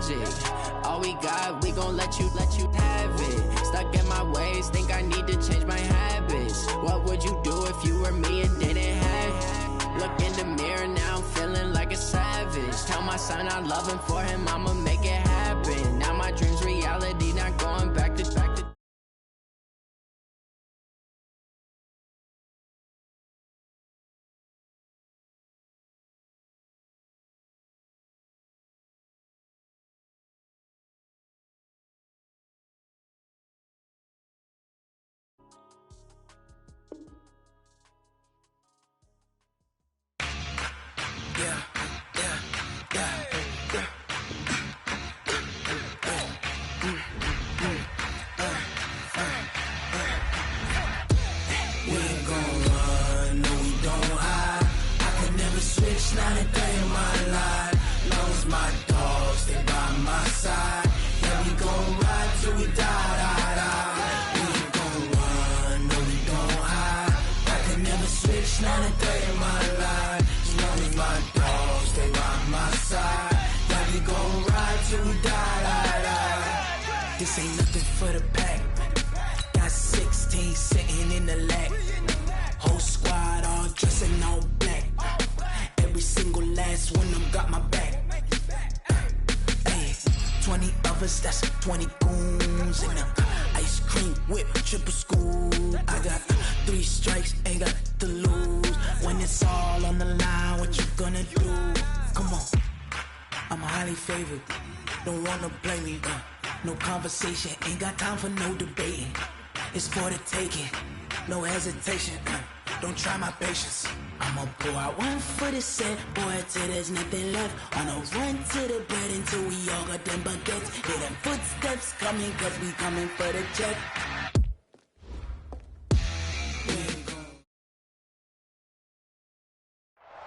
magic. All we got, we gon' let you have it. Stuck in my ways, think I need to change my habits. What would you do if you were me and didn't have? Look in the mirror, now I'm feeling like a savage. Tell my son I love him, for him I'ma make it happen. Now my dream's reality, not going back to not a day in my life. Lost my dogs, they by my side. Yeah, we gon' ride till we die. We ain't gon' run, no, we don't hide. I can never switch, not a day in my life. As long as my dogs, they by my side. Yeah, we gon' ride till we die. This ain't nothing for the pack. Got 16 sitting in the lag. Whole squad all dressing all black. Every single last one of them got my back. Hey, 20 of us, that's 20 goons in them. Ice cream whip, triple scoop. I got 3 strikes, ain't got to lose. When it's all on the line, what you gonna do? Come on, I'm highly favored. Don't wanna blame me, no conversation, ain't got time for no debating. It's for the taking, no hesitation. Don't try my patience. I'ma pour out one for the set, boy, till there's nothing left. On a run to the bread until we all got them baguettes. Hear them footsteps coming, cause we coming for the check.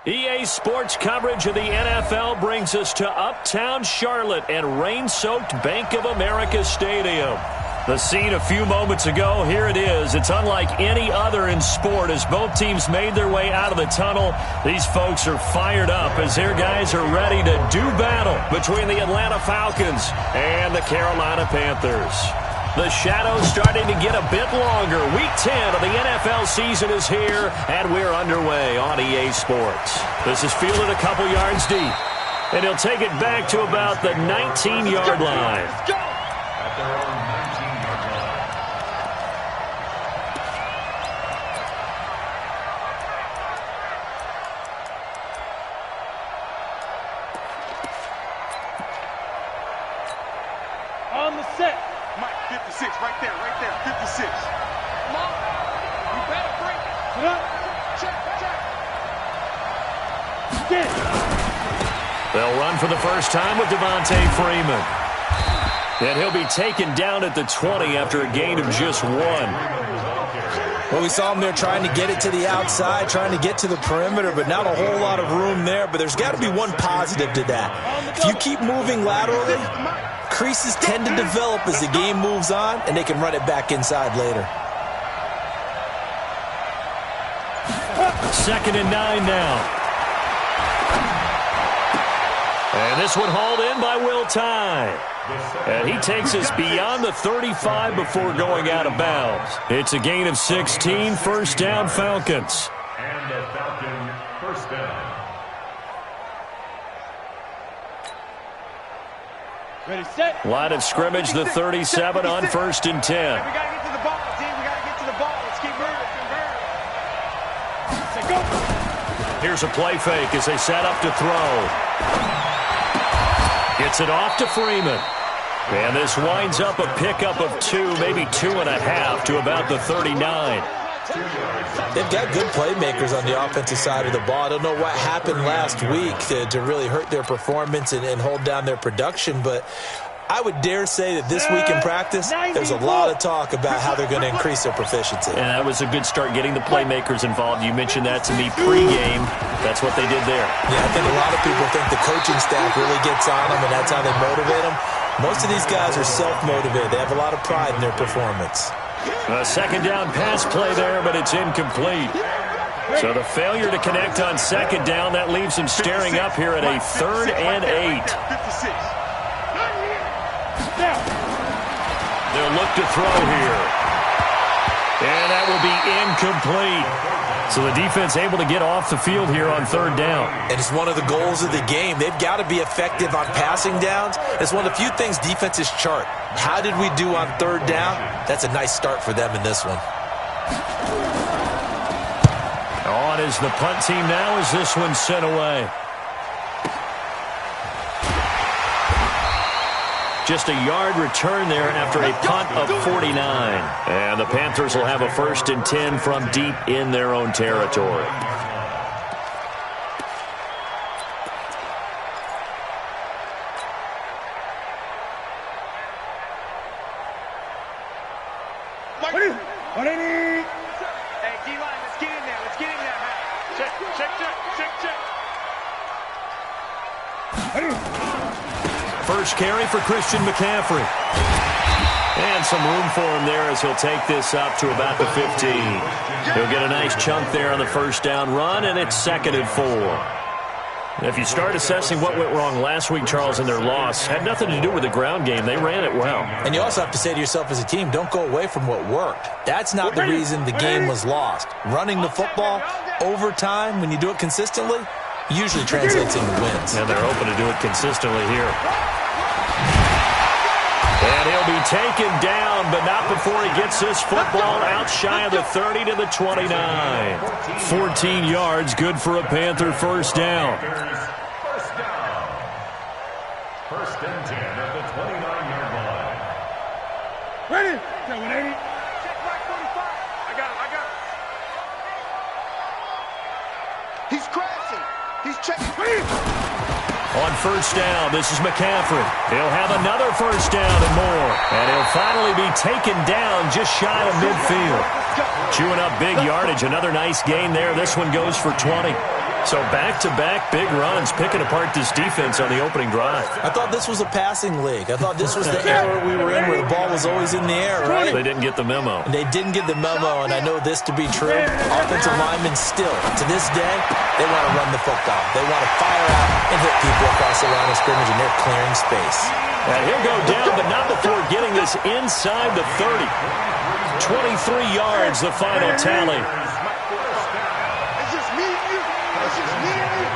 EA Sports coverage of the NFL brings us to Uptown Charlotte and rain-soaked Bank of America Stadium. The scene a few moments ago, here it is. It's unlike any other in sport as both teams made their way out of the tunnel. These folks are fired up as their guys are ready to do battle between the Atlanta Falcons and the Carolina Panthers. The shadow's starting to get a bit longer. Week 10 of the NFL season is here, and we're underway on EA Sports. This is fielded a couple yards deep, and he'll take it back to about the 19-yard line. Let's go! At their own 19-yard line. On the set. Mike, 56, right there, 56. Come on. You better bring it. Put up. Check. Get. They'll run for the first time with Devontae Freeman. And he'll be taken down at the 20 after a gain of just 1. Well, we saw him there trying to get it to the outside, trying to get to the perimeter, but not a whole lot of room there. But there's got to be one positive to that. If you keep moving laterally, creases tend to develop as the game moves on, and they can run it back inside later. 2nd and 9 now. And this one hauled in by Will Tye. And he takes us beyond the 35 before going out of bounds. It's a gain of 16, first down Falcons. And the Falcon first down. Ready, set. Line of scrimmage, the 37 on 1st and 10. We got to get to the ball, team. We got to get to the ball. Let's keep moving. Say go. Here's a play fake as they set up to throw. Gets it off to Freeman. And this winds up a pickup of 2, maybe 2.5 to about the 39. They've got good playmakers on the offensive side of the ball. I don't know what happened last week to really hurt their performance and hold down their production, but I would dare say that this week in practice, there's a lot of talk about how they're going to increase their proficiency. And that was a good start getting the playmakers involved. You mentioned that to me pregame. That's what they did there. Yeah, I think a lot of people think the coaching staff really gets on them, and that's how they motivate them. Most of these guys are self-motivated. They have a lot of pride in their performance. A 2nd down pass play there, but it's incomplete. So the failure to connect on 2nd down, that leaves him staring up here at a 3rd and 8. 56. They'll look to throw here. And that will be incomplete. So the defense able to get off the field here on third down. And it's one of the goals of the game. They've got to be effective on passing downs. It's one of the few things defenses chart. How did we do on third down? That's a nice start for them in this one. On is the punt team now as this one's sent away. Just a yard return there after a punt of 49. And the Panthers will have a 1st and 10 from deep in their own territory. Hey, D-line, let's get in there. Let's get in there, man. Check. First carry for Christian McCaffrey. And some room for him there as he'll take this up to about the 15. He'll get a nice chunk there on the first down run, and it's 2nd and 4. If you start assessing what went wrong last week, Charles, in their loss, had nothing to do with the ground game. They ran it well. And you also have to say to yourself as a team, don't go away from what worked. That's not the reason the game was lost. Running the football over time, when you do it consistently, usually translates into wins. And they're open to do it consistently here. And he'll be taken down, but not before he gets this football out shy of the 30 to the 29. 14 yards, good for a Panther first down. First down. 1st and 10 at the 29-yard line. Ready? Check 180. Check right 45. I got him. He's crashing. He's checking. On first down, this is McCaffrey. He'll have another first down and more. And he'll finally be taken down just shy of midfield. Chewing up big yardage. Another nice gain there. This one goes for 20. So back-to-back big runs, picking apart this defense on the opening drive. I thought this was a passing league. I thought this was the era we were in where the ball was always in the air, right? They didn't get the memo. And they didn't get the memo, and I know this to be true. Offensive linemen still, to this day, they want to run the football. They want to fire out and hit people across the line of scrimmage, and they're clearing space. And he'll go down, but not before getting this inside the 30. 23 yards, the final tally. It's just me and you. It's just me and you.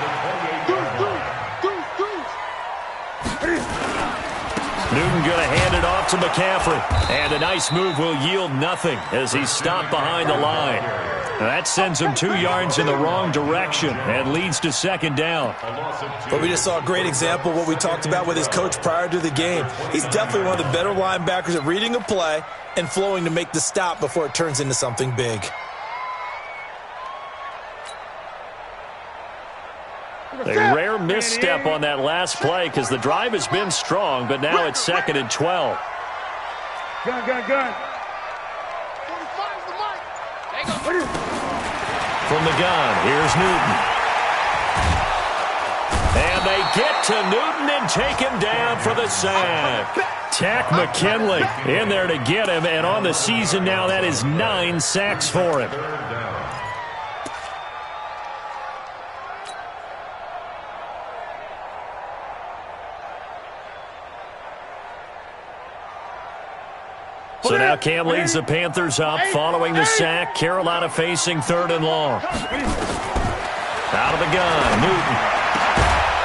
Newton going to hand it off to McCaffrey. And a nice move will yield nothing as he's stopped behind the line. That sends him 2 yards in the wrong direction and leads to 2nd down. But we just saw a great example of what we talked about with his coach prior to the game. He's definitely one of the better linebackers at reading a play and flowing to make the stop before it turns into something big. A rare misstep on that last play because the drive has been strong, but now it's 2nd and 12. Gun. 45's the mark. There you go. From the gun, here's Newton. And they get to Newton and take him down for the sack. Tack McKinley in there to get him, and on the season now, that is 9 sacks for him. So now Cam leads the Panthers up following the sack. Carolina facing 3rd and long. Out of the gun, Newton.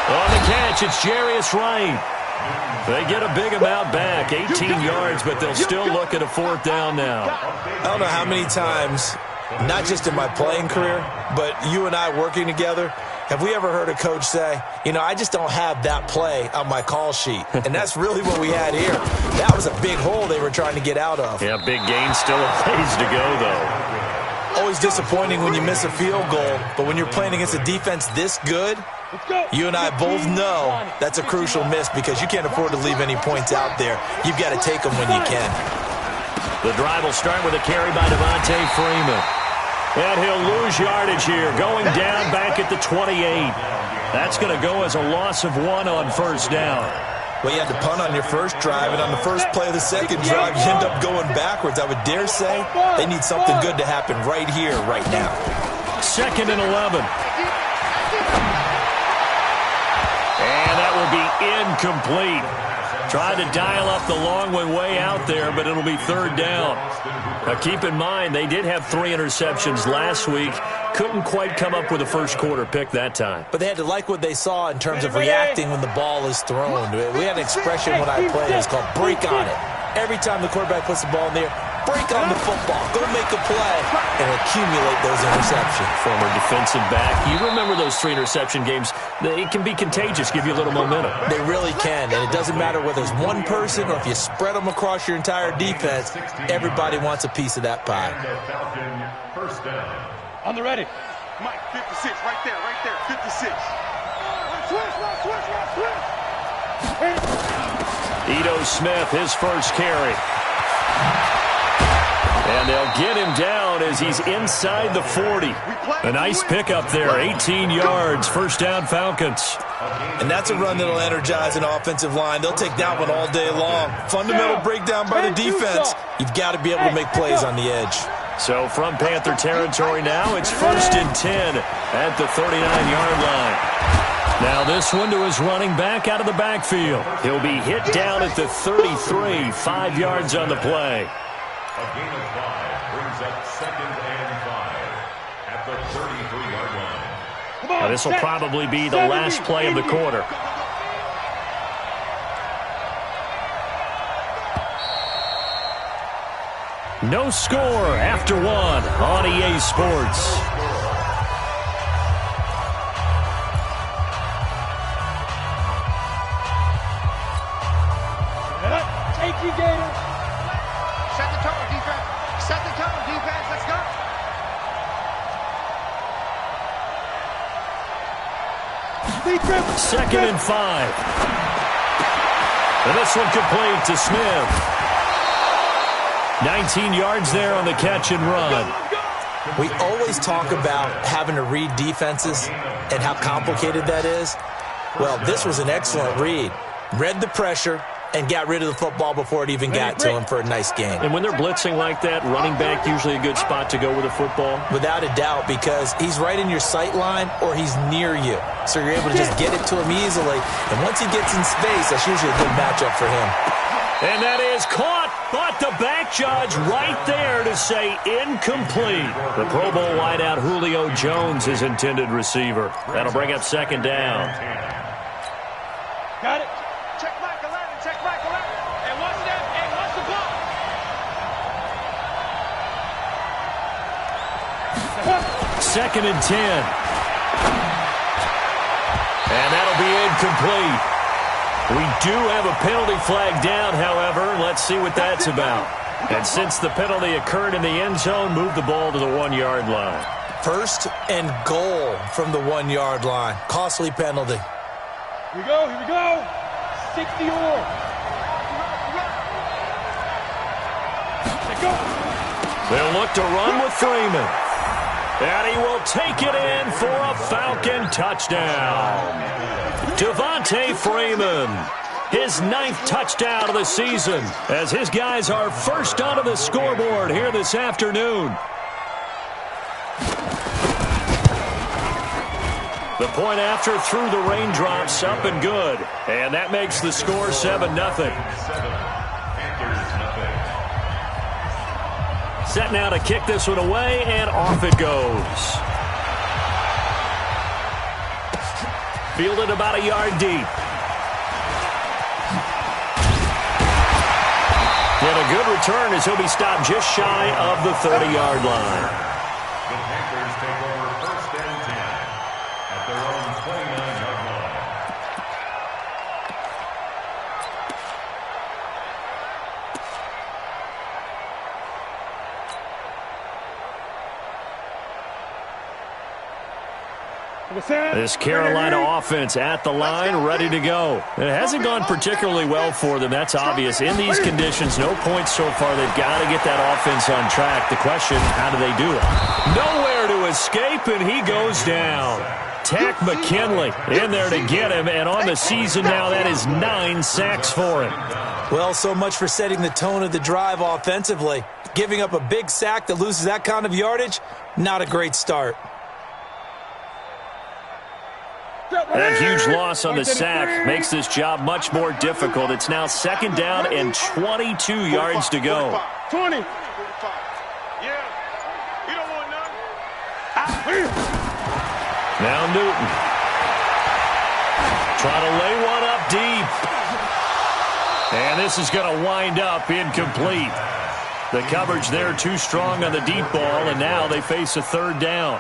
On the catch, it's Jarius Wright. They get a big amount back, 18 yards, but they'll still look at a 4th down now. I don't know how many times, not just in my playing career, but you and I working together, have we ever heard a coach say, you know, I just don't have that play on my call sheet. And that's really what we had here. That was a big hole they were trying to get out of. Yeah, big gain, still a ways to go, though. Always disappointing when you miss a field goal, but when you're playing against a defense this good, you and I both know that's a crucial miss because you can't afford to leave any points out there. You've got to take them when you can. The drive will start with a carry by Devontae Freeman. And he'll lose yardage here, going down back at the 28. That's going to go as a loss of 1 on first down. Well, you had to punt on your first drive, and on the first play of the second drive, you end up going backwards. I would dare say they need something good to happen right here, right now. 2nd and 11. And that will be incomplete. Tried to dial up the long one way out there, but it'll be third down. Now keep in mind, they did have 3 interceptions last week. Couldn't quite come up with a first quarter pick that time. But they had to like what they saw in terms of reacting when the ball is thrown. We had an expression when I played. It's called break on it. Every time the quarterback puts the ball in the air, break on the football. Go make a play and accumulate those interceptions. Former defensive back. You remember those 3 interception games. It can be contagious, give you a little momentum. They really can, and it doesn't matter whether it's one person or if you spread them across your entire defense. Everybody wants a piece of that pie. First down. On the ready. Mike, 56, right there, 56. Ito Smith, his first carry. And they'll get him down as he's inside the 40. A nice pickup there, 18 yards, first down Falcons. And that's a run that'll energize an offensive line. They'll take that one all day long. Fundamental breakdown by the defense. You've got to be able to make plays on the edge. So from Panther territory now, it's 1st and 10 at the 39-yard line. Now this one to his running back out of the backfield. He'll be hit down at the 33, 5 yards on the play. A gain of 5 brings up 2nd and 5 at the 33-yard line. Now this will probably be the last play of the quarter. No score after 1 on EA Sports. Take you, Gators. Set the tone, defense. Set the tone, defense. Let's go. Second and 5. And this one complete to Smith. 19 yards there on the catch and run. We always talk about having to read defenses and how complicated that is. Well, this was an excellent read. Read the pressure and got rid of the football before it even got to him for a nice gain. And when they're blitzing like that, running back usually a good spot to go with a football? Without a doubt, because he's right in your sight line or he's near you. So you're able to just get it to him easily. And once he gets in space, that's usually a good matchup for him. And that is caught, but the back judge right there to say incomplete. The Pro Bowl wideout Julio Jones, his intended receiver. That'll bring up 2nd down. Got it. Check Mike 11, check Mike 11. And what's that? And what's the ball? Second and 10. And that'll be incomplete. We do have a penalty flag down, however. Let's see what that's about. And since the penalty occurred in the end zone, move the ball to the 1-yard line. 1st and goal from the 1-yard line. Costly penalty. Here we go, here we go. 60 or. Let's go. They'll look to run with Freeman. And he will take it in for a Falcon touchdown. Devontae Freeman, his 9th touchdown of the season, as his guys are first onto the scoreboard here this afternoon. The point after through the raindrops, up and good. And that makes the score 7-0. Set now to kick this one away, and off it goes. Fielded about a yard deep. And a good return as he'll be stopped just shy of the 30-yard line. The Panthers take over 1st and 10 at their own 29-yard line. This Carolina offense at the line, ready to go. It hasn't gone particularly well for them, that's obvious. In these conditions, no points so far. They've got to get that offense on track. The question, how do they do it? Nowhere to escape, and he goes down. Tack McKinley in there to get him, and on the season now, that is 9 sacks for him. Well, so much for setting the tone of the drive offensively. Giving up a big sack that loses that kind of yardage, not a great start. That huge loss on the sack makes this job much more difficult. It's now 2nd down and 22 yards to go. 20. Yeah. You don't want none. Now Newton. Trying to lay one up deep. And this is going to wind up incomplete. The coverage there too strong on the deep ball, and now they face a 3rd down.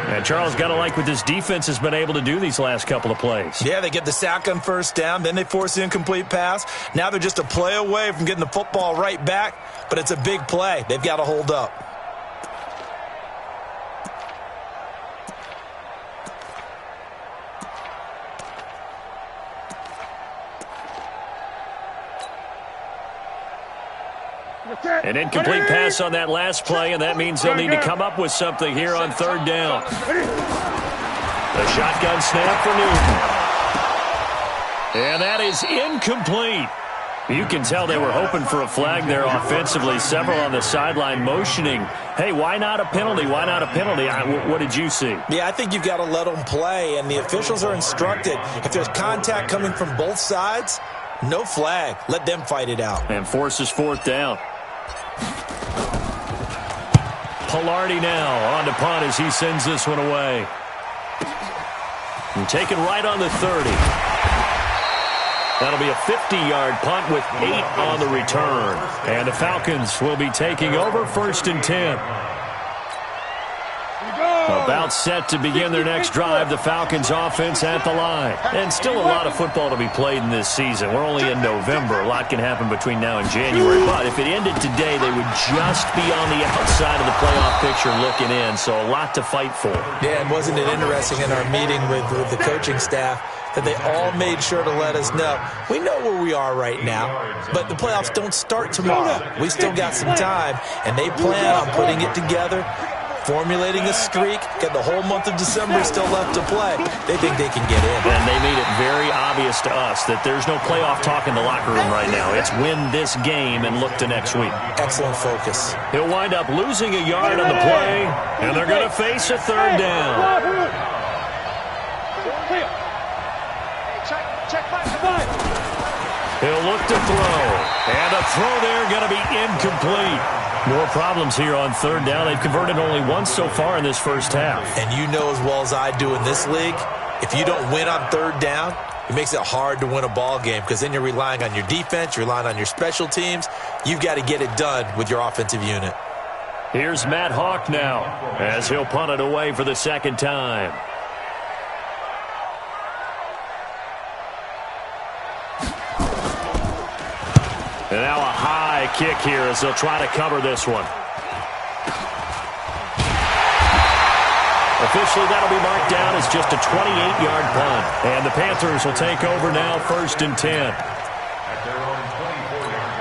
And Charles, got to like what this defense has been able to do these last couple of plays. Yeah, they get the sack on 1st down, then they force the incomplete pass. Now they're just a play away from getting the football right back, but it's a big play. They've got to hold up. An incomplete pass on that last play, and that means they'll need to come up with something here on 3rd down. The shotgun snap for Newton. And that is incomplete. You can tell they were hoping for a flag there offensively. Several on the sideline motioning, hey, why not a penalty? Why not a penalty? What did you see? Yeah, I think you've got to let them play, and the officials are instructed. If there's contact coming from both sides, no flag. Let them fight it out. And forces 4th down. Pilardi now on to punt as he sends this one away. And taken right on the 30. That'll be a 50-yard punt with 8 on the return. And the Falcons will be taking over 1st and 10. About set to begin their next drive, the Falcons offense at the line. And still a lot of football to be played in this season. We're only in November. A lot can happen between now and January. But if it ended today, they would just be on the outside of the playoff picture looking in. So a lot to fight for. Yeah, and wasn't it interesting in our meeting with the coaching staff that they all made sure to let us know, we know where we are right now, but the playoffs don't start tomorrow. We still got some time, and they plan on putting it together, formulating a streak, got the whole month of December still left to play. They think they can get in. And they made it very obvious to us that there's no playoff talk in the locker room right now. It's win this game and look to next week. Excellent focus. He'll wind up losing a yard on the play, and they're going to face a 3rd down. He'll look to throw, and a throw there going to be incomplete. More problems here on 3rd down. They've converted only once so far in this first half. And you know as well as I do in this league, if you don't win on 3rd down, it makes it hard to win a ball game because then you're relying on your defense, you're relying on your special teams. You've got to get it done with your offensive unit. Here's Matt Hawk now as he'll punt it away for the 2nd time. And now a high kick here as they'll try to cover this one. Officially, that'll be marked down as just a 28-yard punt. And the Panthers will take over now 1st and 10. At their own 24-yard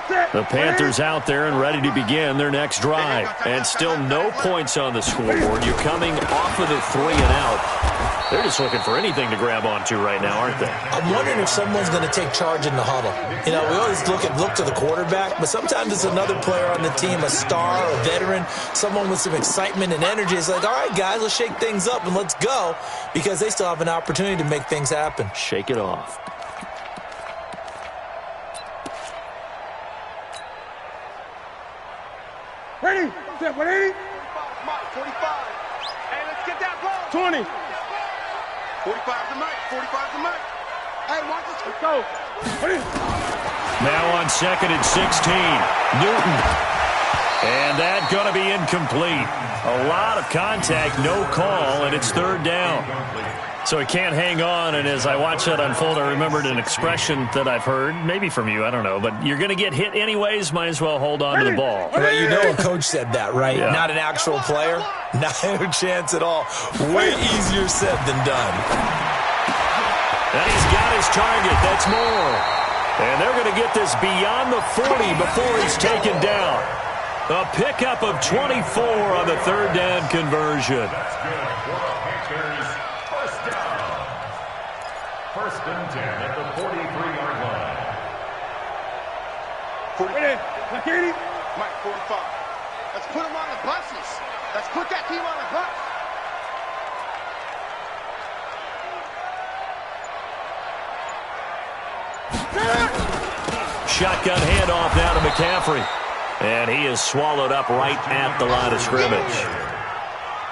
line. The Panthers out there and ready to begin their next drive. And still no points on the scoreboard. You're coming off of the 3 and out. They're just looking for anything to grab onto right now, aren't they? I'm wondering if someone's going to take charge in the huddle. You know, we always look to the quarterback, but sometimes it's another player on the team, a star, a veteran, someone with some excitement and energy. It's like, all right, guys, let's shake things up and let's go, because they still have an opportunity to make things happen. Shake it off. Ready? Set 180. 45. Hey, let's get that ball. 20. 45 to Mike. 45 to Mike. Hey, watch this. Let's go. Ready? Now on 2nd and 16. Newton. And that's going to be incomplete. A lot of contact, no call, and it's 3rd down. So he can't hang on, and as I watched that unfold, I remembered an expression that I've heard, maybe from you, I don't know, but you're going to get hit anyways, might as well hold on to the ball. Well, you know a coach said that, right? Yeah. Not an actual player. Not a chance at all. Way easier said than done. And he's got his target. That's more. And they're going to get this beyond the 40 before he's taken down. A pickup of 24 on the 3rd down conversion. That's good for the Panthers. First down. 1st and 10 at the 43-yard line. 40. Ready? Like 80. Mike, 45. Let's put them on the buses. Let's put that team on the bus. Shotgun handoff now to McCaffrey. And he is swallowed up right at the line of scrimmage.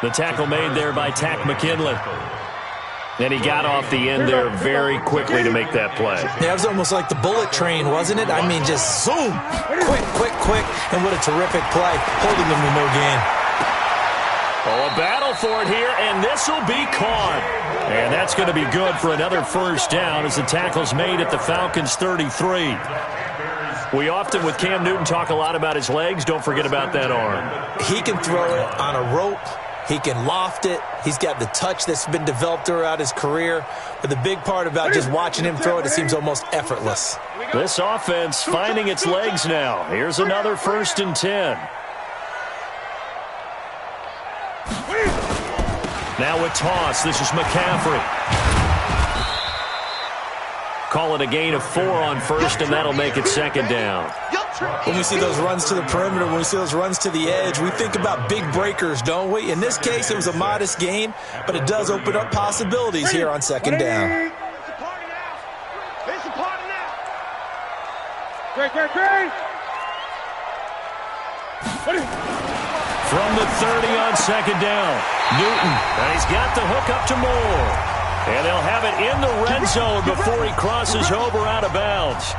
The tackle made there by Tack McKinley. And he got off the end there very quickly to make that play. Yeah, it was almost like the bullet train, wasn't it? I mean, just zoom. Quick. And what a terrific play, holding them to no gain. Oh, a battle for it here, and this will be caught. And that's going to be good for another first down as the tackle's made at the Falcons' 33. We often, with Cam Newton, talk a lot about his legs. Don't forget about that arm. He can throw it on a rope. He can loft it. He's got the touch that's been developed throughout his career. But the big part about just watching him throw it, it seems almost effortless. This offense finding its legs now. Here's another 1st and 10. Now a toss. This is McCaffrey. Call it a gain of 4 on first, and that'll make it 2nd down. When we see those runs to the perimeter, when we see those runs to the edge, we think about big breakers, don't we? In this case, it was a modest gain, but it does open up possibilities here on 2nd down. It's a party now. It's a party now. Great. From the 30 on 2nd down, Newton, and he's got the hook up to Moore. And they'll have it in the red zone before he crosses over out of bounds.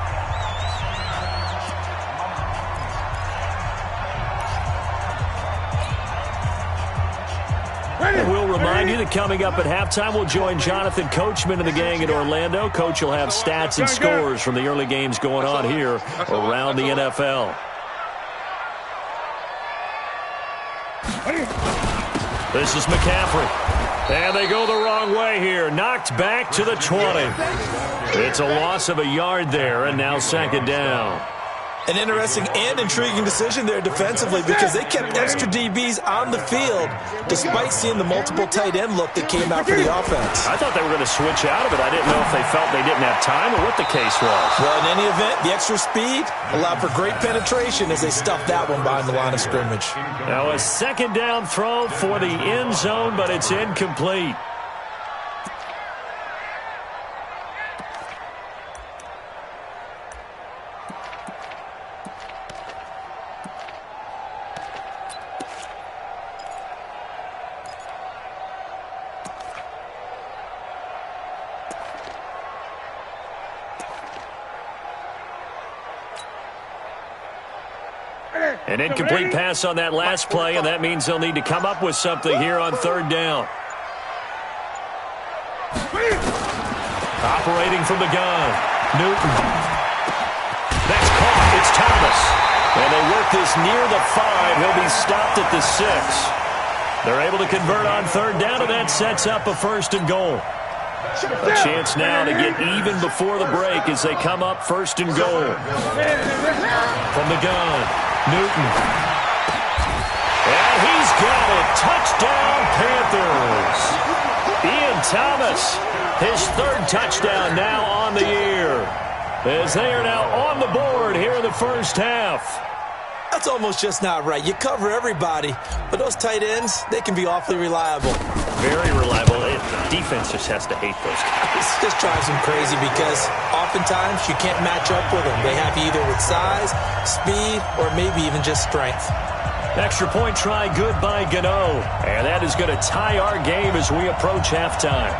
And we'll remind you that coming up at halftime, we'll join Jonathan Coachman and the gang in Orlando. Coach will have stats and scores from the early games going on here around the NFL. This is McCaffrey. And they go the wrong way here. Knocked back to the 20. It's a loss of a yard there, and now 2nd down. An interesting and intriguing decision there defensively because they kept extra DBs on the field despite seeing the multiple tight end look that came out for the offense. I thought they were going to switch out of it. I didn't know if they felt they didn't have time or what the case was. Well, in any event, the extra speed allowed for great penetration as they stuffed that one behind the line of scrimmage. Now a 2nd down throw for the end zone, but it's incomplete. An incomplete pass on that last play, and that means they'll need to come up with something here on 3rd down. Operating from the gun, Newton. That's caught. It's Thomas. And they work this near the 5. He'll be stopped at the 6. They're able to convert on 3rd down, and that sets up a 1st and goal. A chance now to get even before the break as they come up 1st and goal. From the gun, Newton. And he's got it. Touchdown, Panthers. Ian Thomas, his 3rd touchdown now on the year. As they are now on the board here in the first half. That's almost just not right. You cover everybody, but those tight ends, they can be awfully reliable. Very reliable. The defense just has to hate those guys. It just drives them crazy because oftentimes you can't match up with them. They have you either with size, speed, or maybe even just strength. Extra point try good by Gano. And that is going to tie our game as we approach halftime.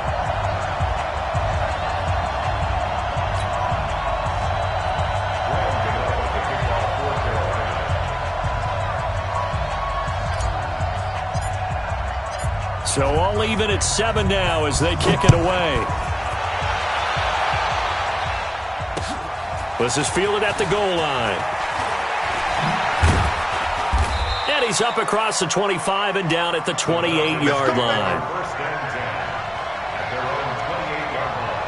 So all even at 7 now as they kick it away. This is fielded at the goal line. And he's up across the 25 and down at the 28-yard line. First and 10 at their own 28-yard line.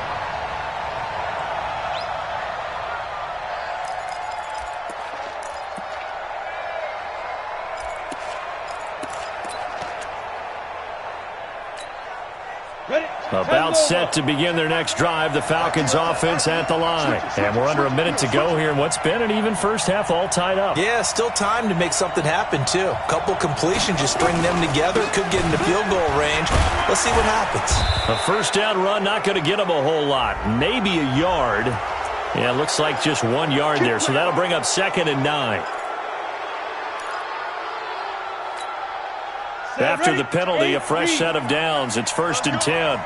About set to begin their next drive, the Falcons offense at the line. And we're under a minute to go here in what's been an even first half, all tied up. Yeah, still time to make something happen, too. A couple completions, just string them together. Could get into field goal range. Let's see what happens. A first down run, not going to get them a whole lot. Maybe a yard. Yeah, it looks like just 1 yard there. So that'll bring up 2nd and 9. After the penalty, a fresh set of downs. It's 1st and 10.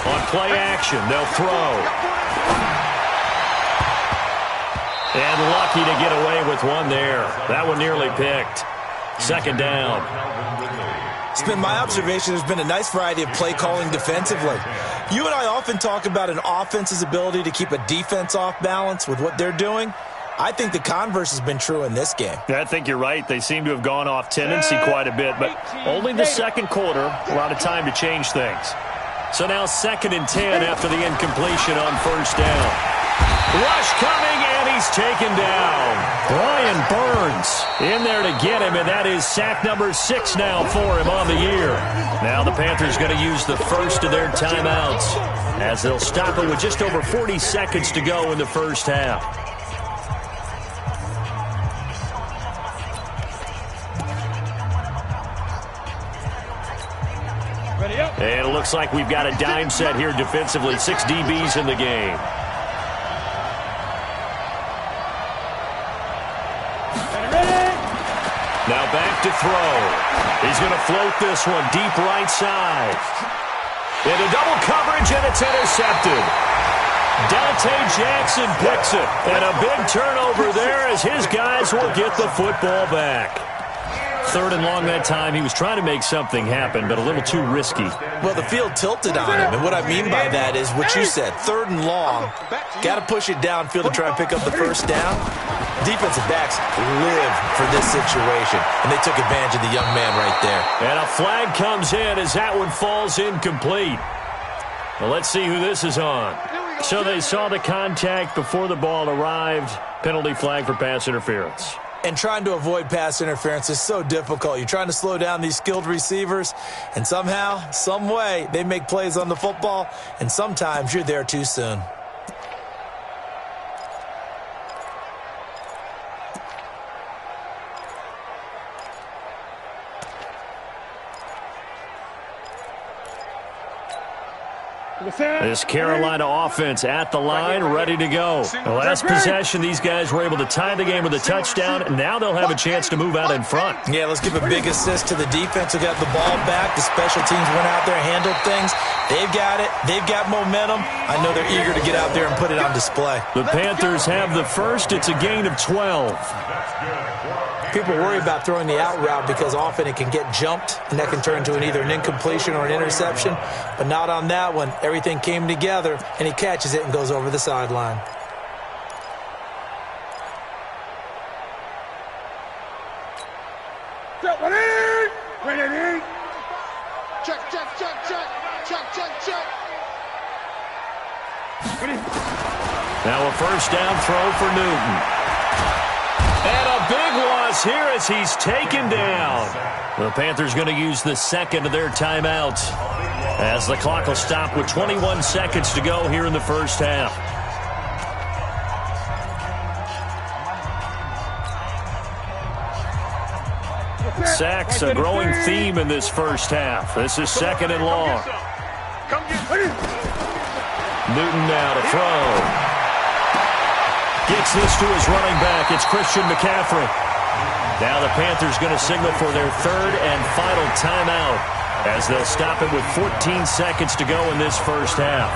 On play action, they'll throw. And lucky to get away with one there. That one nearly picked. 2nd down. It's been my observation there's been a nice variety of play calling defensively. You and I often talk about an offense's ability to keep a defense off balance with what they're doing. I think the converse has been true in this game. Yeah, I think you're right. They seem to have gone off tendency quite a bit, but only the second quarter, a lot of time to change things. So now 2nd and 10 after the incompletion on 1st down. Rush coming, and he's taken down. Brian Burns in there to get him, and that is sack number 6 now for him on the year. Now the Panthers going to use the first of their timeouts as they'll stop it with just over 40 seconds to go in the first half. And it looks like we've got a dime set here defensively. 6 DBs in the game. Now back to throw. He's going to float this one deep right side. Into double coverage, and it's intercepted. Dante Jackson picks it. And a big turnover there as his guys will get the football back. 3rd and long that time. He was trying to make something happen, but a little too risky. Well, the field tilted on him, and what I mean by that is what you said. 3rd and long. Got to push it downfield to try and pick up the first down. Defensive backs live for this situation, and they took advantage of the young man right there. And a flag comes in as that one falls incomplete. Well, let's see who this is on. So they saw the contact before the ball arrived. Penalty flag for pass interference. And trying to avoid pass interference is so difficult. You're trying to slow down these skilled receivers, and somehow, some way, they make plays on the football, and sometimes you're there too soon. This Carolina offense at the line, ready to go. The last possession, these guys were able to tie the game with a touchdown, and now they'll have a chance to move out in front. Yeah, let's give a big assist to the defense who got the ball back. The special teams went out there, handled things. They've got it. They've got momentum. I know they're eager to get out there and put it on display. The Panthers have the first. It's a gain of 12. People worry about throwing the out route because often it can get jumped, and that can turn into either an incompletion or an interception. But not on that one. Everything came together, and he catches it and goes over the sideline. Check, check, check, check. Check, check, check. Now a first down throw for Newton. And a big loss here as he's taken down. The Panthers going to use the second of their timeout as the clock will stop with 21 seconds to go here in the first half. Sacks, a growing theme in this first half. This is 2nd and long. Newton now to throw. Gets this to his running back. It's Christian McCaffrey. Now the Panthers going to signal for their 3rd and final timeout as they'll stop it with 14 seconds to go in this first half.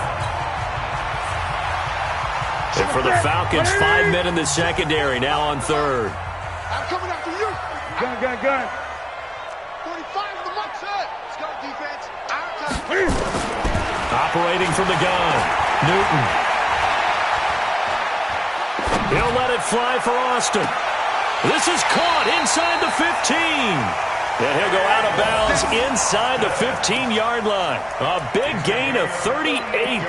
And for the Falcons, 5 men in the secondary now on 3rd. I'm coming after you. Gun. 45 in the left side. Let's go, defense. Out of time. Operating from the gun. Newton. He'll let it fly for Austin. This is caught inside the 15. And he'll go out of bounds inside the 15-yard line. A big gain of 38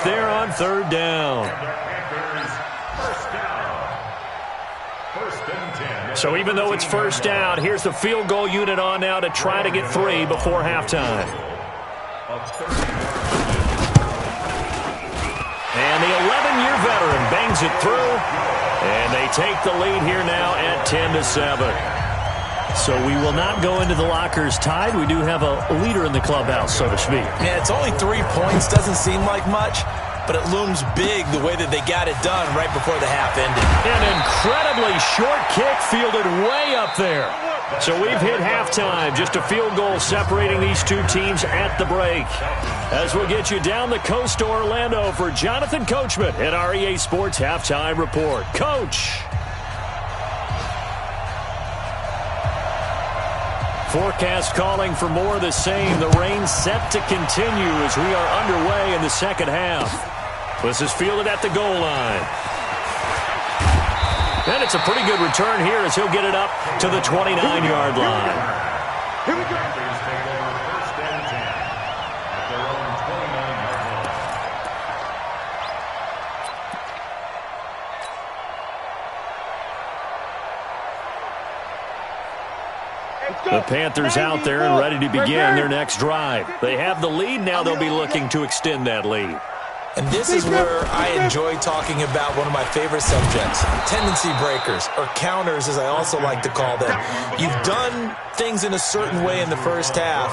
there on 3rd down. So even though it's first down, here's the field goal unit on now to try to get 3 before halftime. And the 11-year veteran bangs it through, and they take the lead here now at 10-7. So we will not go into the lockers tied. We do have a leader in the clubhouse, so to speak. Yeah, it's only 3 points. Doesn't seem like much, but it looms big the way that they got it done right before the half ended. An incredibly short kick fielded way up there. So we've hit halftime. Just a field goal separating these two teams at the break. As we'll get you down the coast to Orlando for Jonathan Coachman at REA Sports Halftime Report. Coach. Forecast calling for more of the same. The rain set to continue as we are underway in the second half. This is fielded at the goal line. And it's a pretty good return here as he'll get it up to the 29-yard line. Here we go. The Panthers out there and ready to begin their next drive. They have the lead. Now they'll be looking to extend that lead. And this is where I enjoy talking about one of my favorite subjects, tendency breakers, or counters as I also like to call them. You've done things in a certain way in the first half,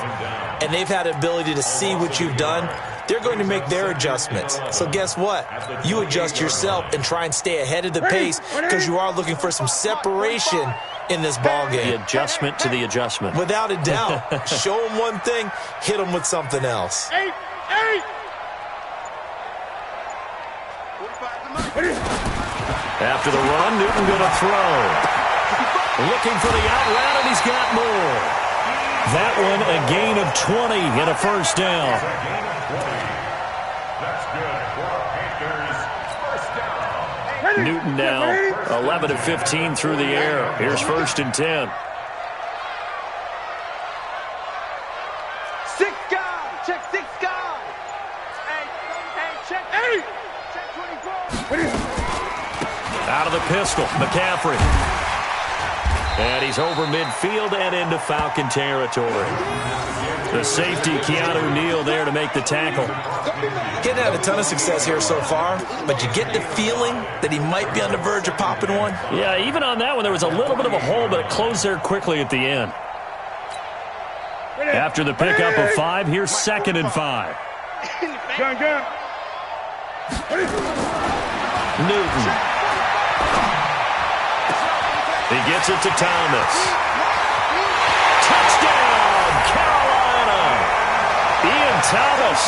and they've had the ability to see what you've done. They're going to make their adjustments. So guess what? You adjust yourself and try and stay ahead of the pace because you are looking for some separation in this ball game. The adjustment to the adjustment. Without a doubt. Show them one thing, hit them with something else. After the run, Newton going to throw. Looking for the out route, and he's got more. That one a gain of 20 and a first down. Newton now 11 of 15 through the air. Here's 1st and 10. 6 guys. Check 6 guys. Hey, check 8. Check 24. Out of the pistol, McCaffrey. And he's over midfield and into Falcon territory. The safety, Keanu Neal, there to make the tackle. He hadn't had a ton of success here so far, but you get the feeling that he might be on the verge of popping one. Yeah, even on that one, there was a little bit of a hole, but it closed there quickly at the end. After the pickup of 5, here's 2nd and 5. Gun. Newton. He gets it to Thomas. Touchdown, Carolina! Ian Thomas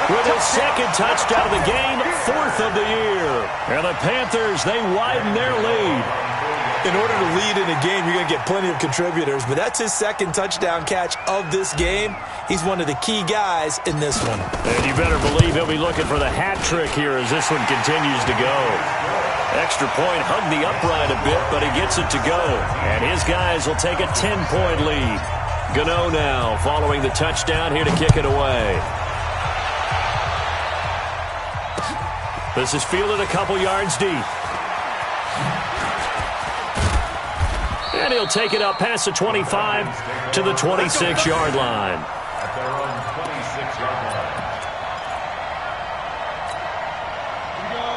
with his 2nd touchdown of the game, 4th of the year. And the Panthers, they widen their lead. In order to lead in a game, you're going to get plenty of contributors, but that's his 2nd touchdown catch of this game. He's one of the key guys in this one. And you better believe he'll be looking for the hat trick here as this one continues to go. Extra point, hugged the upright a bit, but he gets it to go. And his guys will take a 10-point lead. Gano now following the touchdown here to kick it away. This is fielded a couple yards deep. And he'll take it up past the 25 to the 26-yard line. At their own 26-yard line.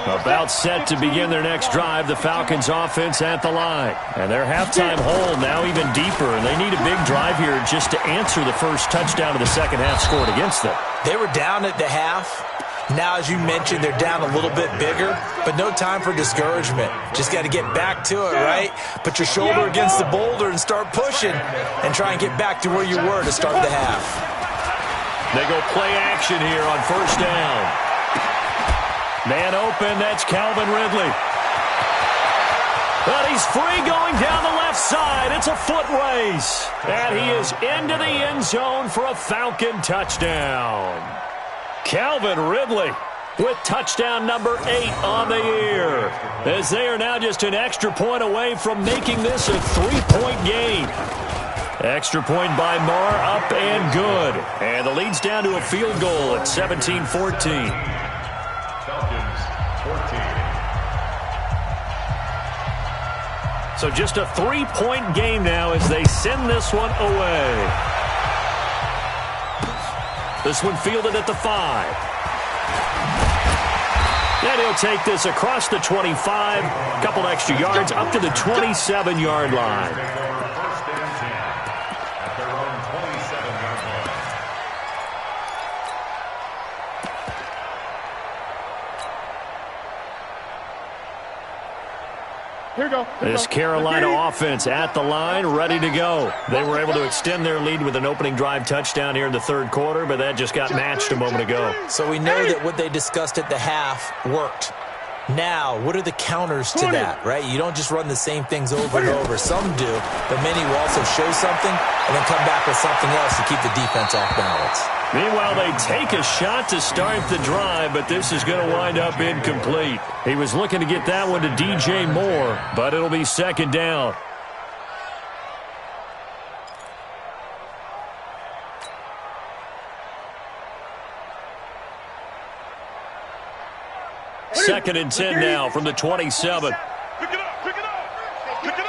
About set to begin their next drive, the Falcons offense at the line. And their halftime hole now even deeper, and they need a big drive here just to answer the first touchdown of the second half scored against them. They were down at the half. Now, as you mentioned, they're down a little bit bigger, but no time for discouragement. Just got to get back to it, right? Put your shoulder against the boulder and start pushing and try and get back to where you were to start the half. They go play action here on 1st down. Man open, that's Calvin Ridley. But he's free going down the left side. It's a foot race. And he is into the end zone for a Falcon touchdown. Calvin Ridley with touchdown number 8 on the year, as they are now just an extra point away from making this a 3-point game. Extra point by Marr, up and good. And the lead's down to a field goal at 17-14. Falcons 14. So just a 3-point game now as they send this one away. This one fielded at the 5. And he'll take this across the 25, a couple extra yards up to the 27-yard line. First and 10 at their own 27-yard line. Here we go. This Carolina offense at the line, ready to go. They were able to extend their lead with an opening drive touchdown here in the third quarter, but that just got matched a moment ago. So we know that what they discussed at the half worked. Now, what are the counters to that, right? You don't just run the same things over and over. Some do, but many will also show something and then come back with something else to keep the defense off balance. Meanwhile, they take a shot to start the drive, but this is going to wind up incomplete. He was looking to get that one to DJ Moore, but it'll be second down. Second and 10 now from the 27. Pick it up, pick it up, pick it up.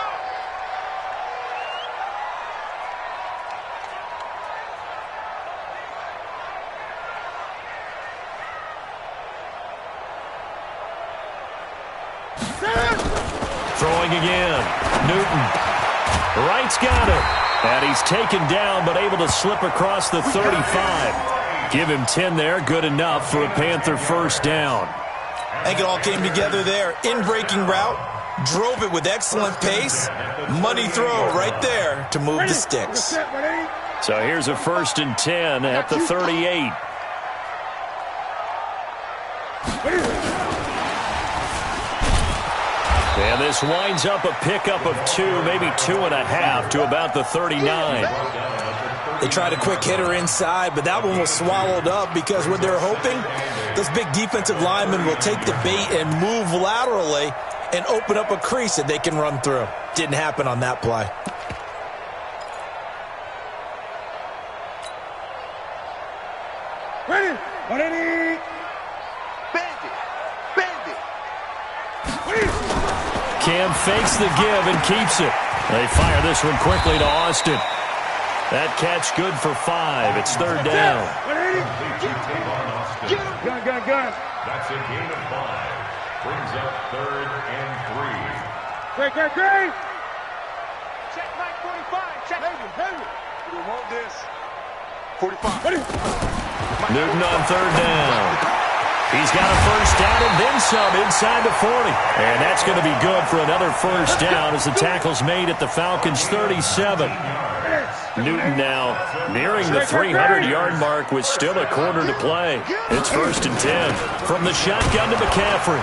Throwing again. Newton. Wright's got it. And he's taken down, but able to slip across the 35. Give him 10 there. Good enough for a Panther first down. I think it all came together there. In-breaking route, drove it with excellent pace. Money throw right there to move the sticks. So here's a first and 10 at the 38. And this winds up a pickup of 2, maybe 2.5 to about the 39. They tried a quick hitter inside, but that one was swallowed up because what they're hoping, those big defensive linemen will take the bait and move laterally and open up a crease that they can run through. Didn't happen on that play. Ready, ready. Bandit, bandit. Cam fakes the give and keeps it. They fire this one quickly to Austin. That catch good for 5. It's third down. Gun. That's a gain of 5. Brings up third and 3. Great. Check back 45. Check. Heavy. We want this. 45. Newton on third down. He's got a first down and then some inside the 40. And that's going to be good for another first down as the tackle's made at the Falcons' 37. Newton now nearing the 300-yard mark with still a quarter to play. It's first and 10 from the shotgun to McCaffrey.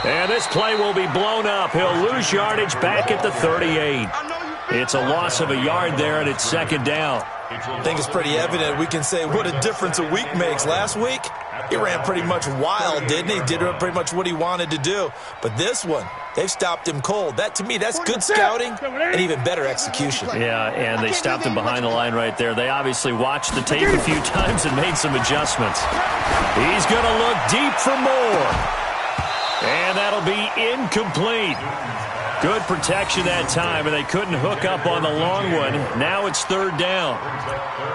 And this play will be blown up. He'll lose yardage back at the 38. It's a loss of a yard there, and it's second down. I think it's pretty evident. We can say what a difference a week makes. Last week, he ran pretty much wild, didn't he? Did pretty much what he wanted to do. But this one, they've stopped him cold. That, to me, that's good scouting and even better execution. Yeah, and they stopped him behind the line right there. They obviously watched the tape a few times and made some adjustments. He's going to look deep for more. And that'll be incomplete. Good protection that time, and they couldn't hook up on the long one. Now it's third down.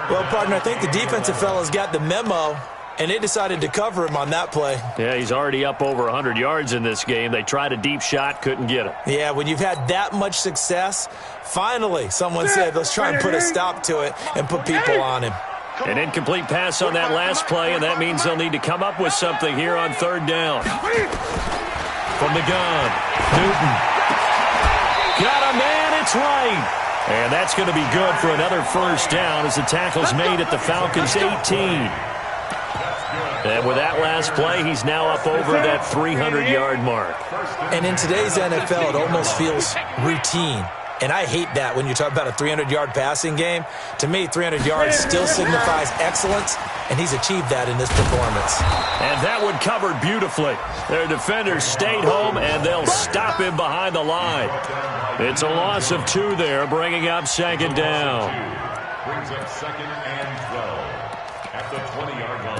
Well, partner, I think the defensive fellas got the memo, and they decided to cover him on that play. Yeah, he's already up over 100 yards in this game. They tried a deep shot, couldn't get him. Yeah, when you've had that much success, finally someone said, let's try and put a stop to it and put people on him. An incomplete pass on that last play, and that means they'll need to come up with something here on third down. From the gun, Newton. Got a man, it's right. And that's going to be good for another first down as the tackle's made at the Falcons' 18. And with that last play, he's now up over that 300-yard mark. And in today's NFL, it almost feels routine. And I hate that when you talk about a 300-yard passing game. To me, 300 yards still signifies excellence, and he's achieved that in this performance. And that one covered beautifully. Their defenders stayed home, and they'll stop him behind the line. It's a loss of 2 there, bringing up second down. Brings up second and 12 at the 20-yard line.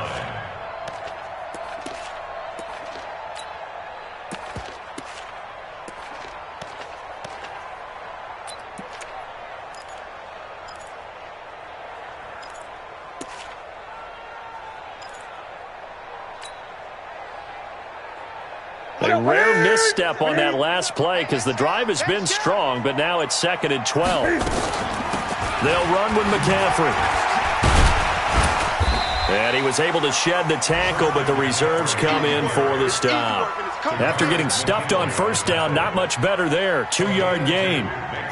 A rare misstep on that last play because the drive has been strong, but now it's 2nd and 12. They'll run with McCaffrey. And he was able to shed the tackle, but the reserves come in for the stop. After getting stuffed on first down, not much better there. 2-yard gain.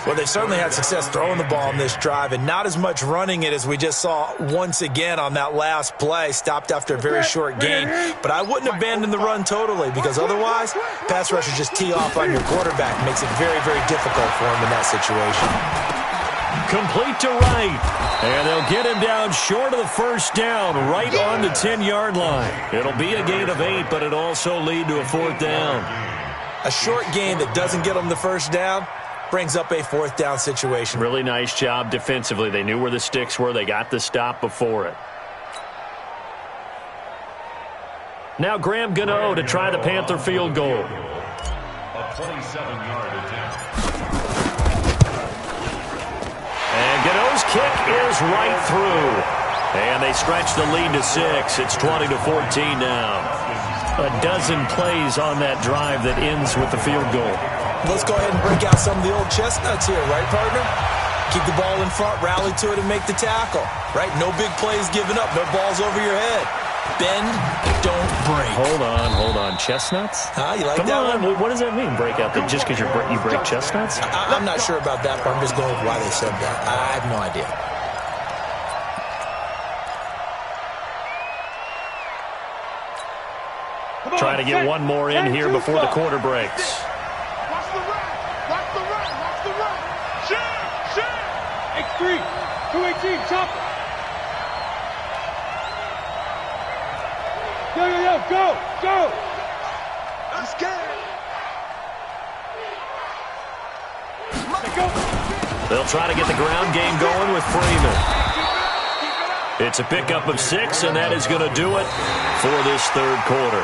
Well, they certainly had success throwing the ball on this drive and not as much running it as we just saw once again on that last play. Stopped after a very short gain. But I wouldn't abandon the run totally because otherwise, pass rushers just tee off on your quarterback. Makes it very, very difficult for him in that situation. Complete to Wright. And they'll get him down short of the first down, right on the 10-yard line. It'll be a gain of 8, but it'll also lead to a 4th down. A short gain that doesn't get them the first down brings up a 4th down situation. Really nice job defensively. They knew where the sticks were. They got the stop before it. Now Graham Gano to try the Panther field goal. A 27-yard attempt. And Gano's kick is right through. And they stretch the lead to 6. It's 20-14 now. A dozen plays on that drive that ends with the field goal. Let's go ahead and break out some of the old chestnuts here, right, partner? Keep the ball in front, rally to it, and make the tackle, right? No big plays given up, no balls over your head. Bend, don't break. Hold on. Chestnuts? You like Come that on. one? What does that mean, break out? Just because you break chestnuts? I'm not sure about that, but I'm just going with why they said that. I have no idea. Trying to get one more in here before the quarter breaks. Watch the run. Watch the run. Watch the run. Share. X3. 218. Chopper. Go. I'm scared. They'll try to get the ground game going with Freeman. It's a pickup of 6, and that is going to do it for this third quarter.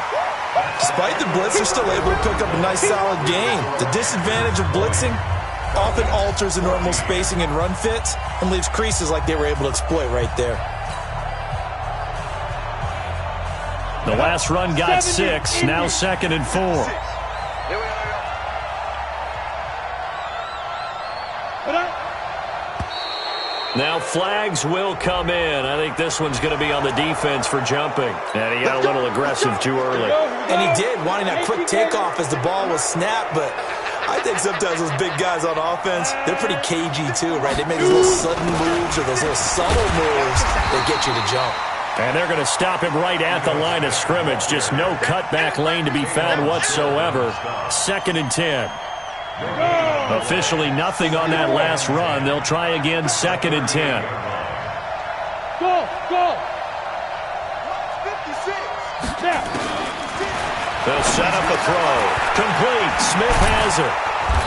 Despite the blitz, they're still able to pick up a nice, solid gain. The disadvantage of blitzing often alters the normal spacing and run fits and leaves creases like they were able to exploit right there. The last run got 6, now 2nd and 4. Now flags will come in. I think this one's going to be on the defense for jumping. And he got a little aggressive too early. And he did, wanting that quick takeoff as the ball was snapped, but I think sometimes those big guys on offense, they're pretty cagey too, right? They make those little sudden moves or those little subtle moves that get you to jump. And they're going to stop him right at the line of scrimmage. Just no cutback lane to be found whatsoever. 2nd and 10. Officially nothing on that last run. They'll try again, 2nd and 10. Go. 56. Now. They'll set up a throw. Complete. Smith has it.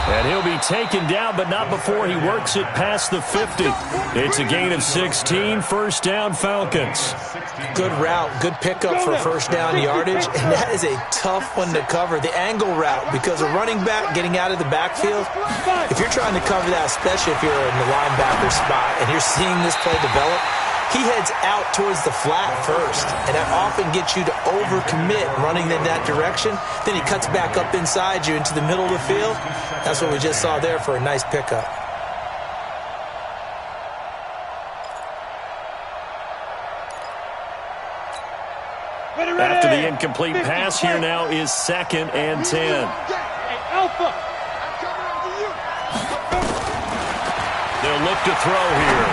And he'll be taken down, but not before he works it past the 50. It's a gain of 16, 1st down Falcons. Good route, good pickup for first down yardage, and that is a tough one to cover. The angle route, because a running back getting out of the backfield, if you're trying to cover that, especially if you're in the linebacker spot and you're seeing this play develop, he heads out towards the flat first, and that often gets you to overcommit running in that direction. Then he cuts back up inside you into the middle of the field. That's what we just saw there for a nice pickup. After the incomplete pass, here now is 2nd and 10. Hey, Alpha. They'll look to throw here.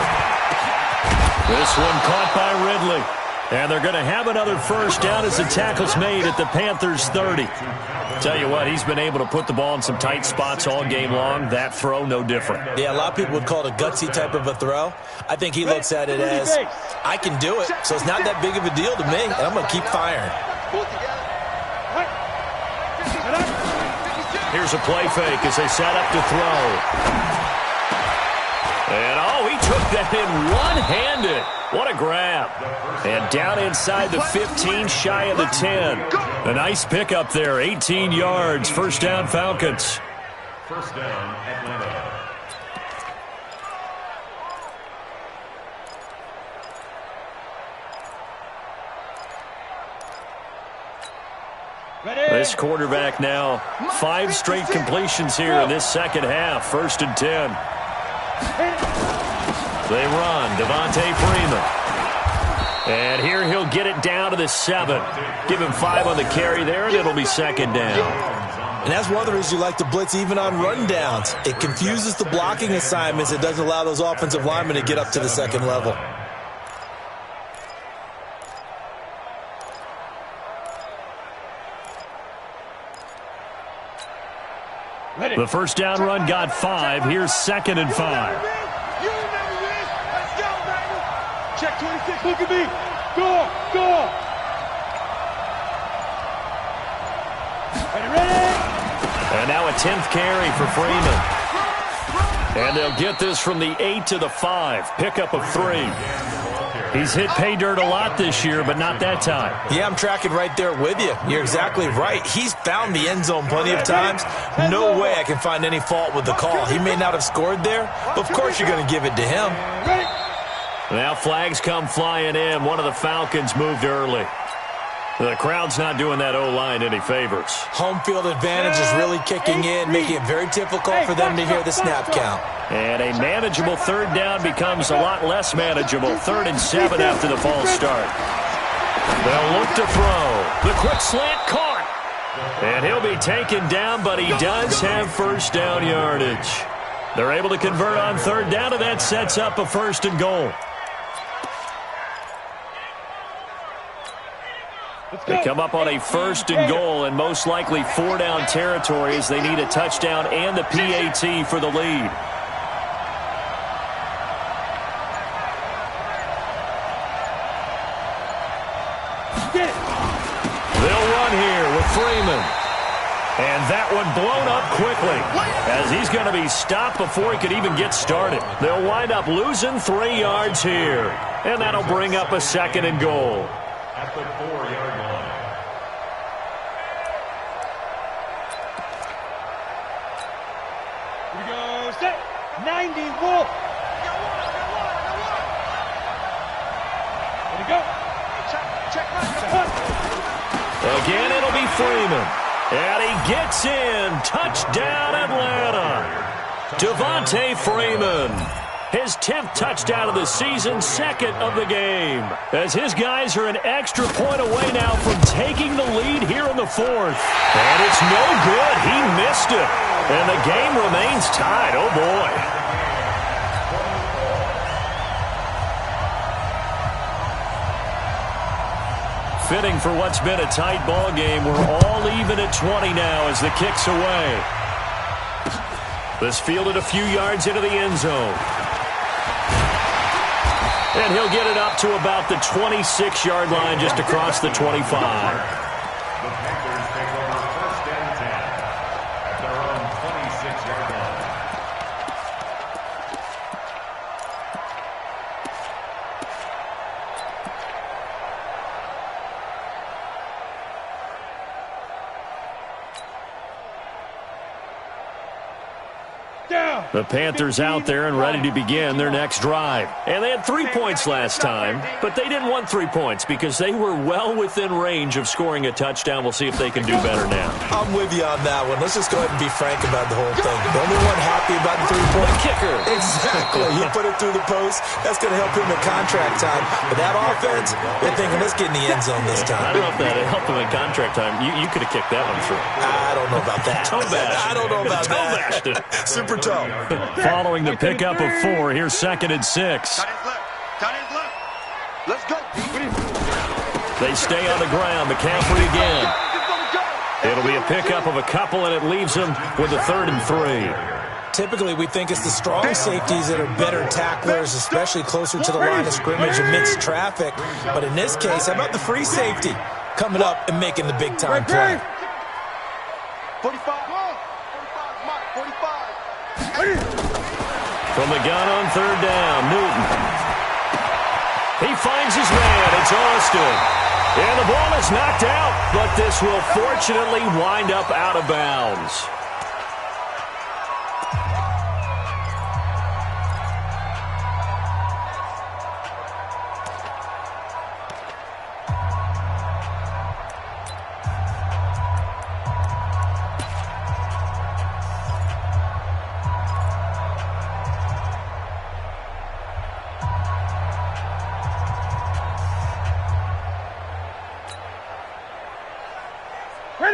This one caught by Ridley. And they're going to have another first down as the tackle's made at the Panthers' 30. Tell you what, he's been able to put the ball in some tight spots all game long. That throw, no different. Yeah, a lot of people would call it a gutsy type of a throw. I think he looks at it as, I can do it, so it's not that big of a deal to me, and I'm going to keep firing. Here's a play fake as they set up to throw. And, he took that in one-handed. What a grab. And down inside the 15, shy of the 10. A nice pickup there, 18 yards. First down, Falcons. First down, Atlanta. This quarterback now 5 straight completions here in this second half. 1st and 10. They run. Devontae Freeman. And here he'll get it down to the 7. Give him 5 on the carry there, and it'll be 2nd down. And that's one of the reasons you like to blitz even on run downs. It confuses the blocking assignments. It doesn't allow those offensive linemen to get up to the 2nd level. The 1st down run got 5. Here's 2nd and 5. You remember this? Let's go, baby. Check 26. Look at me. Go. Ready? And now a 10th carry for Freeman. And they'll get this from the 8 to the 5. Pickup of 3. He's hit pay dirt a lot this year, but not that time. Yeah, I'm tracking right there with you. You're exactly right. He's found the end zone plenty of times. No way I can find any fault with the call. He may not have scored there, but of course you're going to give it to him. Now flags come flying in. One of the Falcons moved early. The crowd's not doing that O-line any favors. Home field advantage is really kicking in, making it very difficult for them to hear the snap count. And a manageable 3rd down becomes a lot less manageable. 3rd and 7 after the false start. They'll look to throw. The quick slant caught. And he'll be taken down, but he does have 1st down yardage. They're able to convert on 3rd down, and that sets up a 1st and goal. They come up on a 1st and goal, and most likely 4 down territory as they need a touchdown and the PAT for the lead. They'll run here with Freeman. And that one blown up quickly as he's going to be stopped before he could even get started. They'll wind up losing 3 yards here. And that'll bring up a 2nd and goal. At the 4-yard line. Here we go. Set. 90 Wolf. There we go. Check. Again, it'll be Freeman. And he gets in. Touchdown, Atlanta. Devontae Freeman. His 10th touchdown of the season, 2nd of the game. As his guys are an extra point away now from taking the lead here in the 4th. And it's no good. He missed it. And the game remains tied. Oh, boy. Fitting for what's been a tight ball game. We're all even at 20 now as the kick's away. This fielded a few yards into the end zone. And he'll get it up to about the 26-yard line just across the 25. The Panthers take over 1st and 10 at their own 26-yard line. The Panthers out there and ready to begin their next drive. And they had 3 points last time, but they didn't want 3 points because they were well within range of scoring a touchdown. We'll see if they can do better now. I'm with you on that one. Let's just go ahead and be frank about the whole thing. The only one happy about the 3-point kicker. Exactly. He put it through the post. That's going to help him in contract time. But that offense, they're thinking, let's get in the end zone this time. I don't know if that helped him in contract time. You could have kicked that one through. I don't know about that. I don't know about that. Super toe. Following the pickup of 4, here's 2nd and 6. Tight end left. Let's go. They stay on the ground. McCaffrey again. It'll be a pickup of a couple, and it leaves them with a 3rd and 3. Typically, we think it's the strong safeties that are better tacklers, especially closer to the line of scrimmage amidst traffic. But in this case, how about the free safety coming up and making the big-time play? 45. From the gun on 3rd down, Newton. He finds his man. It's Austin. And the ball is knocked out, but this will fortunately wind up out of bounds.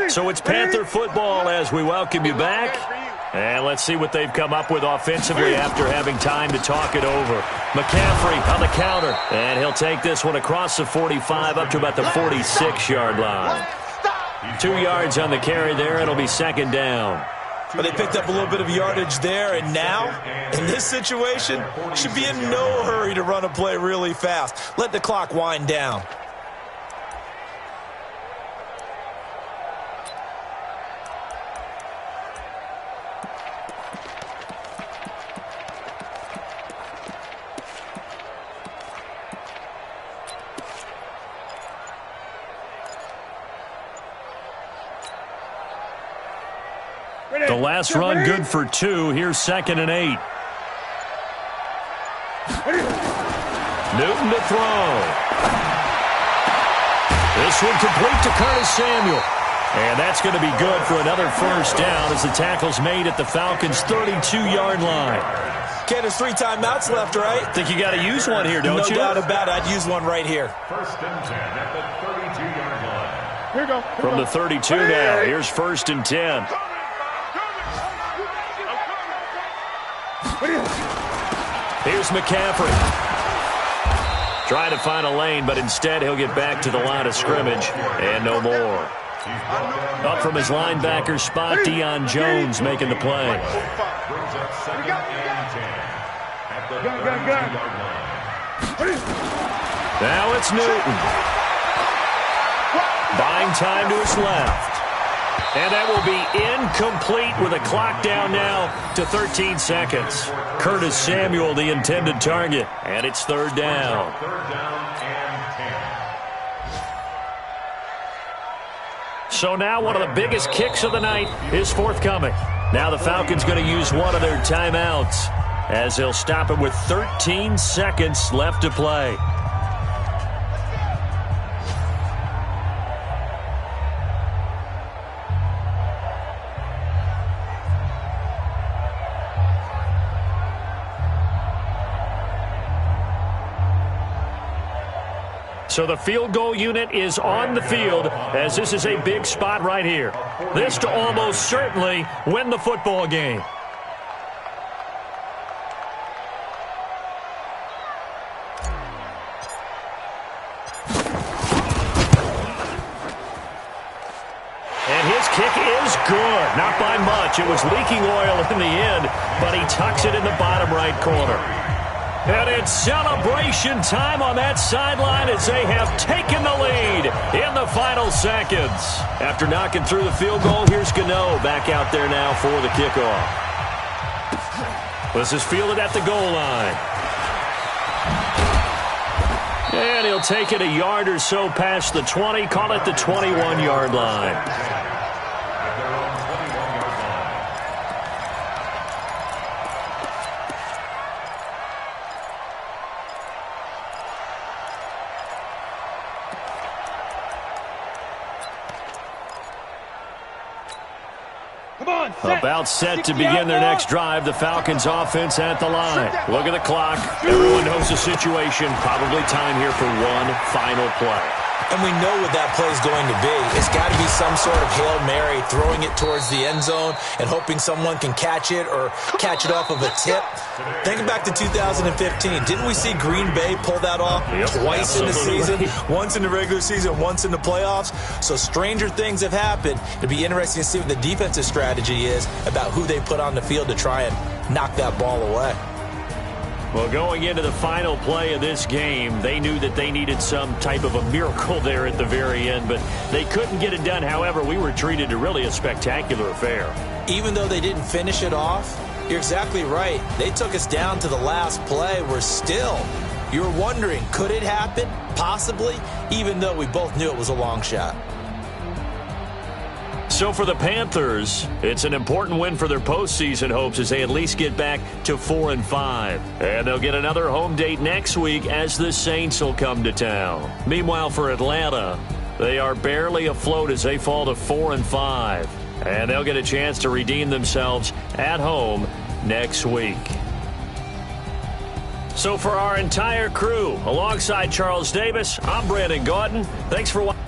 So it's Panther football as we welcome you back. And let's see what they've come up with offensively after having time to talk it over. McCaffrey on the counter, and he'll take this one across the 45 up to about the 46-yard line. 2 yards on the carry there. It'll be second down. But they picked up a little bit of yardage there, and now, in this situation, should be in no hurry to run a play really fast. Let the clock wind down. The last run good for 2. Here's 2nd and 8. Newton to throw. This one complete to Curtis Samuel. And that's going to be good for another first down as the tackle's made at the Falcons' 32-yard line. Okay, there's 3 timeouts left, right? Think you got to use one here, don't you? No doubt about it. I'd use one right here. First and 10 at the 32-yard line. Here you go. From the 32 now, here's 1st and 10. Here's McCaffrey. Trying to find a lane, but instead he'll get back to the line of scrimmage and no more. Up from his linebacker spot, Deion Jones making the play. Brings up 2nd and 10 at the 32-yard line. Now it's Newton. Buying time to his left. And that will be incomplete with a clock down now to 13 seconds. Curtis Samuel, the intended target, and it's 3rd down. 3rd down and 10. So now one of the biggest kicks of the night is forthcoming. Now the Falcons going to use one of their timeouts as they'll stop it with 13 seconds left to play. So the field goal unit is on the field as this is a big spot right here. This to almost certainly win the football game. And his kick is good. Not by much. It was leaking oil in the end, but he tucks it in the bottom right corner. And it's celebration time on that sideline as they have taken the lead in the final seconds. After knocking through the field goal, here's Gano back out there now for the kickoff. This is fielded at the goal line. And he'll take it a yard or so past the 20, call it the 21-yard line. About set to begin their next drive. The Falcons offense at the line. Look at the clock. Everyone knows the situation. Probably time here for one final play. And we know what that play is going to be. It's got to be some sort of Hail Mary, throwing it towards the end zone and hoping someone can catch it or catch it off of a tip. Think back to 2015. Didn't we see Green Bay pull that off twice in the season? Once in the regular season, once in the playoffs. So stranger things have happened. It'd be interesting to see what the defensive strategy is about who they put on the field to try and knock that ball away. Well, going into the final play of this game, they knew that they needed some type of a miracle there at the very end, but they couldn't get it done. However, we were treated to really a spectacular affair. Even though they didn't finish it off, you're exactly right. They took us down to the last play. We're still, you're wondering, could it happen? Possibly, even though we both knew it was a long shot. So for the Panthers, it's an important win for their postseason hopes as they at least get back to 4-5. And they'll get another home date next week as the Saints will come to town. Meanwhile, for Atlanta, they are barely afloat as they fall to 4-5. And they'll get a chance to redeem themselves at home next week. So for our entire crew, alongside Charles Davis, I'm Brandon Gaudin. Thanks for watching.